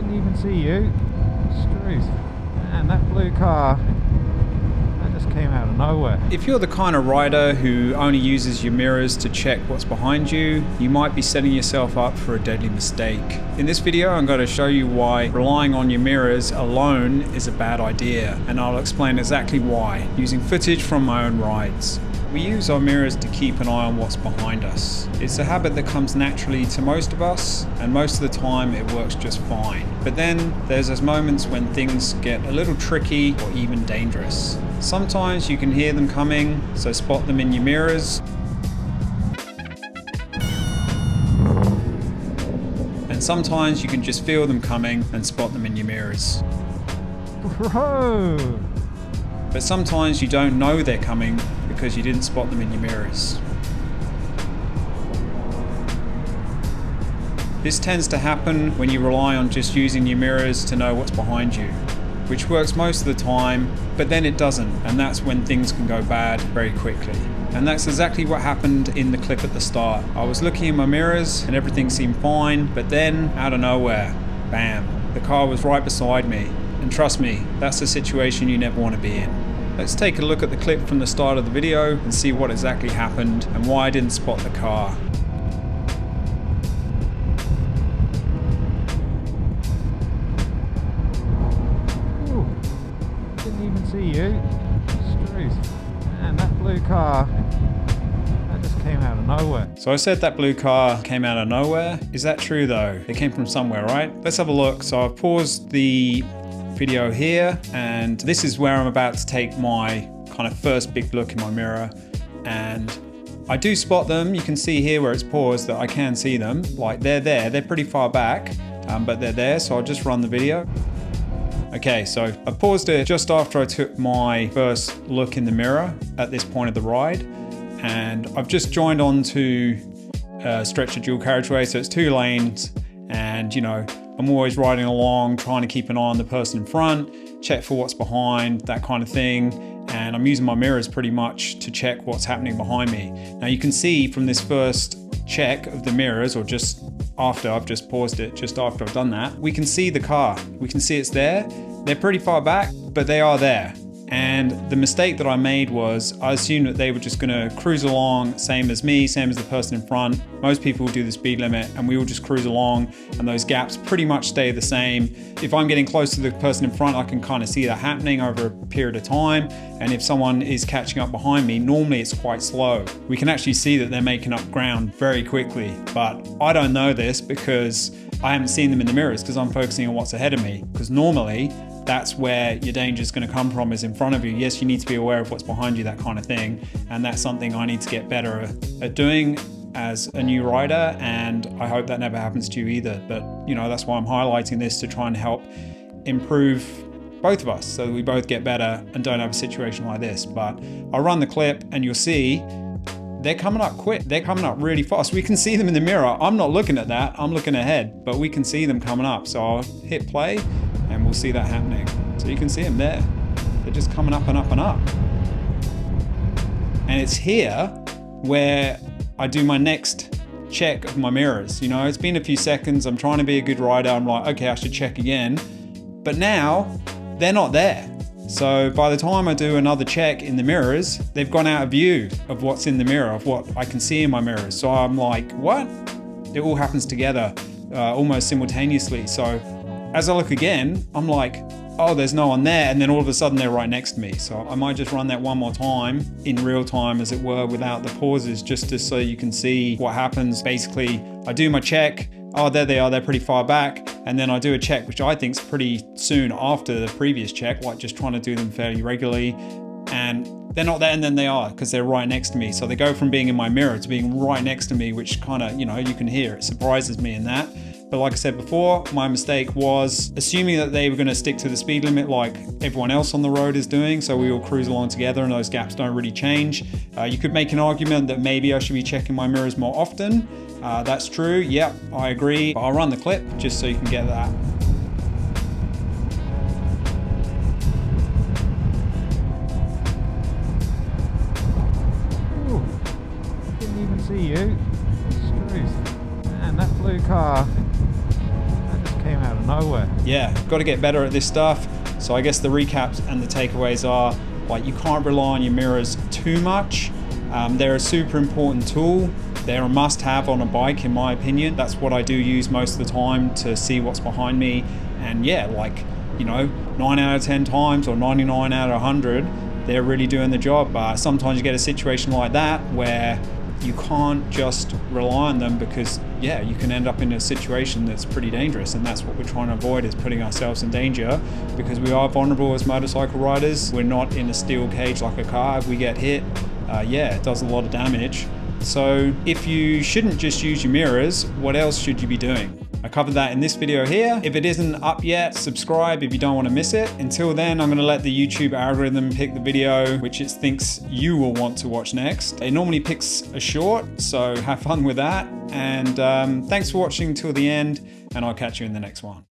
Didn't even see you. Struth. And that blue car, that just came out of nowhere. If you're the kind of rider who only uses your mirrors to check what's behind you, you might be setting yourself up for a deadly mistake. In this video, I'm going to show you why relying on your mirrors alone is a bad idea, and I'll explain exactly why, using footage from my own rides. We use our mirrors to keep an eye on what's behind us. It's a habit that comes naturally to most of us, and most of the time it works just fine. But then there's those moments when things get a little tricky or even dangerous. Sometimes you can hear them coming, so spot them in your mirrors. And sometimes you can just feel them coming and spot them in your mirrors. Whoa! But sometimes you don't know they're coming because you didn't spot them in your mirrors. This tends to happen when you rely on just using your mirrors to know what's behind you, which works most of the time, but then it doesn't, and that's when things can go bad very quickly. And that's exactly what happened in the clip at the start. I was looking in my mirrors and everything seemed fine, but then, out of nowhere, bam, the car was right beside me. And trust me, that's a situation you never want to be in. Let's take a look at the clip from the start of the video and see what exactly happened and why I didn't spot the car. Ooh, didn't even see you. Struth. And that blue car, that just came out of nowhere. So I said that blue car came out of nowhere. Is that true though? It came from somewhere, right? Let's have a look. So I've paused the video here, and this is where I'm about to take my kind of first big look in my mirror, and I do spot them. You can see here where it's paused that I can see them, like they're there, they're pretty far back, but they're there, so I'll just run the video. Okay, so I paused it just after I took my first look in the mirror at this point of the ride, and I've just joined onto a stretcher dual carriageway, so it's 2 lanes, and you know, I'm always riding along, trying to keep an eye on the person in front, check for what's behind, that kind of thing. And I'm using my mirrors pretty much to check what's happening behind me. Now you can see from this first check of the mirrors, or just after I've just paused it, just after I've done that, we can see the car. We can see it's there. They're pretty far back, but they are there. And the mistake that I made was I assumed that they were just gonna cruise along, same as me, same as the person in front. Most people do the speed limit and we will just cruise along, and those gaps pretty much stay the same. If I'm getting close to the person in front, I can kind of see that happening over a period of time. And if someone is catching up behind me, normally it's quite slow. We can actually see that they're making up ground very quickly, but I don't know this because I haven't seen them in the mirrors because I'm focusing on what's ahead of me. Because normally, that's where your danger is going to come from, is in front of you. Yes, you need to be aware of what's behind you, that kind of thing. And that's something I need to get better at doing as a new rider. And I hope that never happens to you either. But you know, that's why I'm highlighting this, to try and help improve both of us so that we both get better and don't have a situation like this. But I'll run the clip and you'll see they're coming up quick. They're coming up really fast. We can see them in the mirror. I'm not looking at that. I'm looking ahead, but we can see them coming up. So I'll hit play and we'll see that happening. So you can see them there. They're just coming up and up and up. And it's here where I do my next check of my mirrors. You know, it's been a few seconds. I'm trying to be a good rider. I'm like, okay, I should check again. But now they're not there. So by the time I do another check in the mirrors, they've gone out of view of what's in the mirror, of what I can see in my mirrors. So I'm like, what? It all happens together almost simultaneously. So as I look again, I'm like, oh, there's no one there. And then all of a sudden they're right next to me. So I might just run that one more time in real time, as it were, without the pauses, just so you can see what happens. Basically, I do my check. Oh, there they are. They're pretty far back. And then I do a check, which I think is pretty soon after the previous check, like just trying to do them fairly regularly. And they're not there, and then they are, because they're right next to me. So they go from being in my mirror to being right next to me, which kind of, you know, you can hear. It surprises me in that. But like I said before, my mistake was assuming that they were going to stick to the speed limit like everyone else on the road is doing. So we all cruise along together and those gaps don't really change. You could make an argument that maybe I should be checking my mirrors more often. That's true. Yep, I agree. But I'll run the clip just so you can get that. Ooh, didn't even see you. Struth. And that blue car, that just came out of nowhere. Yeah, got to get better at this stuff. So I guess the recaps and the takeaways are, like, you can't rely on your mirrors too much. They're a super important tool. They're a must-have on a bike, in my opinion. That's what I do use most of the time to see what's behind me. And yeah, like, you know, 9 out of 10 times or 99 out of 100, they're really doing the job. Sometimes you get a situation like that where you can't just rely on them, because yeah, you can end up in a situation that's pretty dangerous, and that's what we're trying to avoid, is putting ourselves in danger, because we are vulnerable as motorcycle riders. We're not in a steel cage like a car. If we get hit, yeah, it does a lot of damage. So if you shouldn't just use your mirrors, what else should you be doing? I covered that in this video here. If it isn't up yet, subscribe if you don't want to miss it. Until then, I'm going to let the YouTube algorithm pick the video which it thinks you will want to watch next. It normally picks a short, so have fun with that. And thanks for watching till the end, and I'll catch you in the next one.